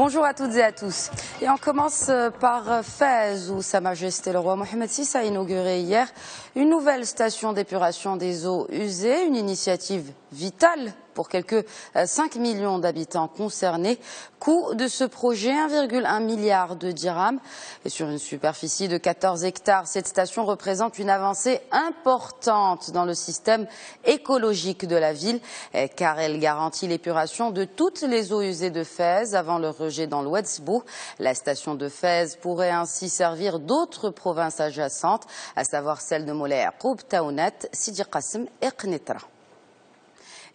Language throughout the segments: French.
Bonjour à toutes et à tous. Et on commence par Fès, où Sa Majesté le roi Mohamed VI a inauguré hier une nouvelle station d'épuration des eaux usées, une initiative vitale pour quelques 5 millions d'habitants concernés. Coût de ce projet, 1,1 milliard de dirhams. Et sur une superficie de 14 hectares, cette station représente une avancée importante dans le système écologique de la ville, car elle garantit l'épuration de toutes les eaux usées de Fès avant le rejet dans l'Ouedsbou. La station de Fès pourrait ainsi servir d'autres provinces adjacentes, à savoir celles de Moulay Yacoub, Taounet, Sidi Qasim et Qnitra.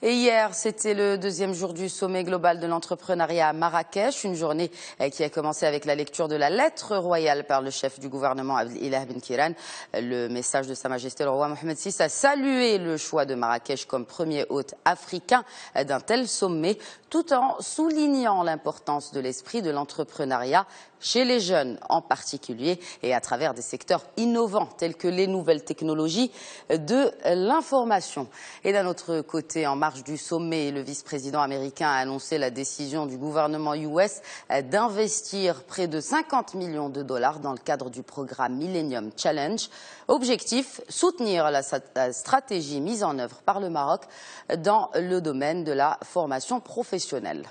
Et hier, c'était le deuxième jour du sommet global de l'entrepreneuriat à Marrakech, une journée qui a commencé avec la lecture de la lettre royale par le chef du gouvernement Abdelilah Ben Kiran. Le message de Sa Majesté le roi Mohamed VI a salué le choix de Marrakech comme premier hôte africain d'un tel sommet, tout en soulignant l'importance de l'esprit de l'entrepreneuriat chez les jeunes en particulier et à travers des secteurs innovants tels que les nouvelles technologies de l'information. Et d'un autre côté, en marge du sommet, le vice-président américain a annoncé la décision du gouvernement US d'investir près de 50 millions de dollars dans le cadre du programme Millennium Challenge. Objectif, soutenir la stratégie mise en œuvre par le Maroc dans le domaine de la formation professionnelle.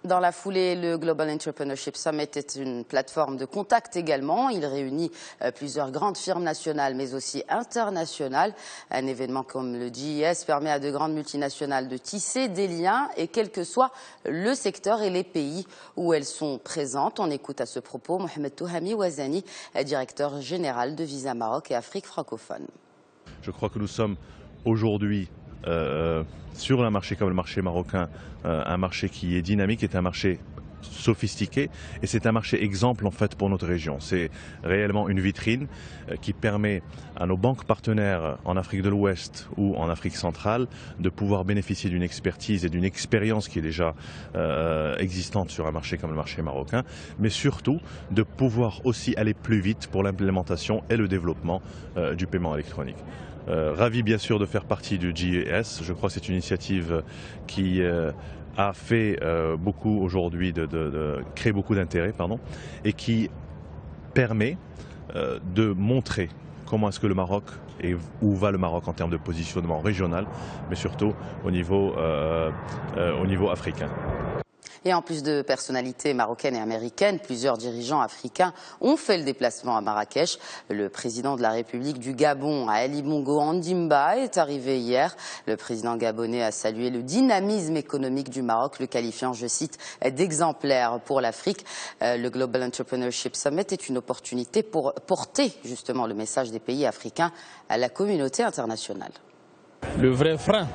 Dans la foulée, le Global Entrepreneurship Summit est une plateforme de contact également. Il réunit plusieurs grandes firmes nationales mais aussi internationales. Un événement comme le GIS permet à de grandes multinationales de tisser des liens et quel que soit le secteur et les pays où elles sont présentes. On écoute à ce propos Mohamed Touhami Ouazani, directeur général de Visa Maroc et Afrique francophone. Je crois que nous sommes aujourd'hui sur un marché comme le marché marocain, un marché qui est dynamique, est un marché sophistiqué et c'est un marché exemple en fait pour notre région. C'est réellement une vitrine qui permet à nos banques partenaires en Afrique de l'Ouest ou en Afrique centrale de pouvoir bénéficier d'une expertise et d'une expérience qui est déjà existante sur un marché comme le marché marocain, mais surtout de pouvoir aussi aller plus vite pour l'implémentation et le développement du paiement électronique. Ravi bien sûr de faire partie du GIS. Je crois que c'est une initiative qui a fait beaucoup aujourd'hui, créer beaucoup d'intérêt, et qui permet de montrer comment est-ce que le Maroc et où va le Maroc en termes de positionnement régional, mais surtout au niveau africain. Et en plus de personnalités marocaines et américaines, plusieurs dirigeants africains ont fait le déplacement à Marrakech. Le président de la République du Gabon, Ali Bongo Ondimba, est arrivé hier. Le président gabonais a salué le dynamisme économique du Maroc, le qualifiant, je cite, d'exemplaire pour l'Afrique. Le Global Entrepreneurship Summit est une opportunité pour porter justement le message des pays africains à la communauté internationale. Le vrai frein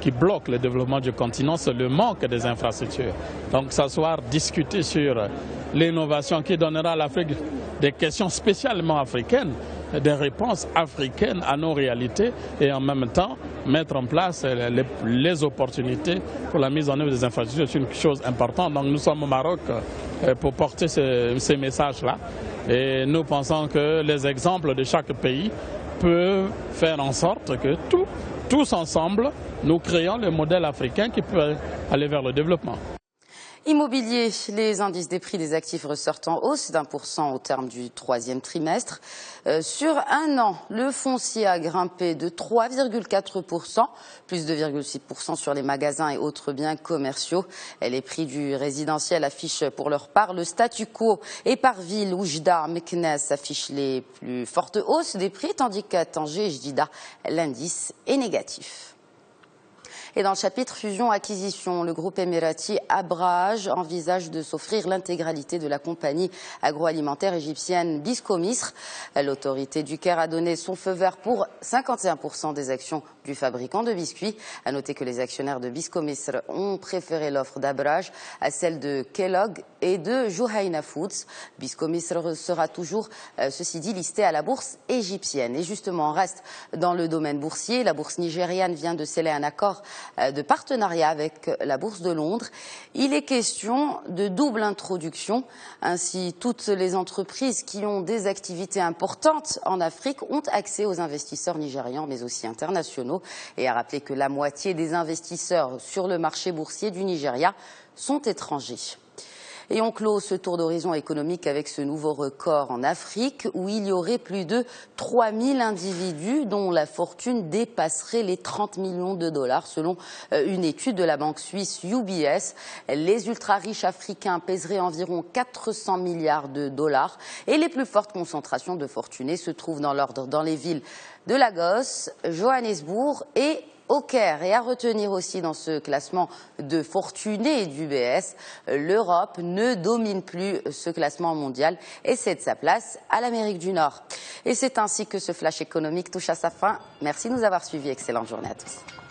qui bloque le développement du continent, c'est le manque des infrastructures. Donc s'asseoir, discuter sur l'innovation qui donnera à l'Afrique des questions spécialement africaines, des réponses africaines à nos réalités et en même temps mettre en place les opportunités pour la mise en œuvre des infrastructures, c'est une chose importante. Donc nous sommes au Maroc pour porter ces messages-là et nous pensons que les exemples de chaque pays peuvent faire en sorte que tous ensemble, nous créons le modèle africain qui peut aller vers le développement. Immobilier, les indices des prix des actifs ressortent en hausse d'1% au terme du troisième trimestre. Sur un an, le foncier a grimpé de 3,4%, plus 2,6% sur les magasins et autres biens commerciaux. Les prix du résidentiel affichent pour leur part le statu quo. Et par ville, Oujda, Meknes affichent les plus fortes hausses des prix, tandis qu'à Tanger et Jdida, l'indice est négatif. Et dans le chapitre fusion-acquisition, le groupe émirati Abraj envisage de s'offrir l'intégralité de la compagnie agroalimentaire égyptienne Bisco Misr. L'autorité du Caire a donné son feu vert pour 51% des actions du fabricant de biscuits. À noter que les actionnaires de Bisco Misr ont préféré l'offre d'Abraj à celle de Kellogg et de Juhayna Foods. Bisco Misr sera toujours, ceci dit, listé à la bourse égyptienne. Et justement, on reste dans le domaine boursier. La bourse nigériane vient de sceller un accord de partenariat avec la Bourse de Londres. Il est question de double introduction. Ainsi, toutes les entreprises qui ont des activités importantes en Afrique ont accès aux investisseurs nigérians, mais aussi internationaux. Et à rappeler que la moitié des investisseurs sur le marché boursier du Nigeria sont étrangers. Et on clôt ce tour d'horizon économique avec ce nouveau record en Afrique où il y aurait plus de 3000 individus dont la fortune dépasserait les 30 millions de dollars selon une étude de la banque suisse UBS. Les ultra-riches africains pèseraient environ 400 milliards de dollars et les plus fortes concentrations de fortunés se trouvent dans l'ordre dans les villes de Lagos, Johannesburg et au Caire. Et à retenir aussi dans ce classement de fortunés d'UBS, l'Europe ne domine plus ce classement mondial et cède sa place à l'Amérique du Nord. Et c'est ainsi que ce flash économique touche à sa fin. Merci de nous avoir suivis. Excellente journée à tous.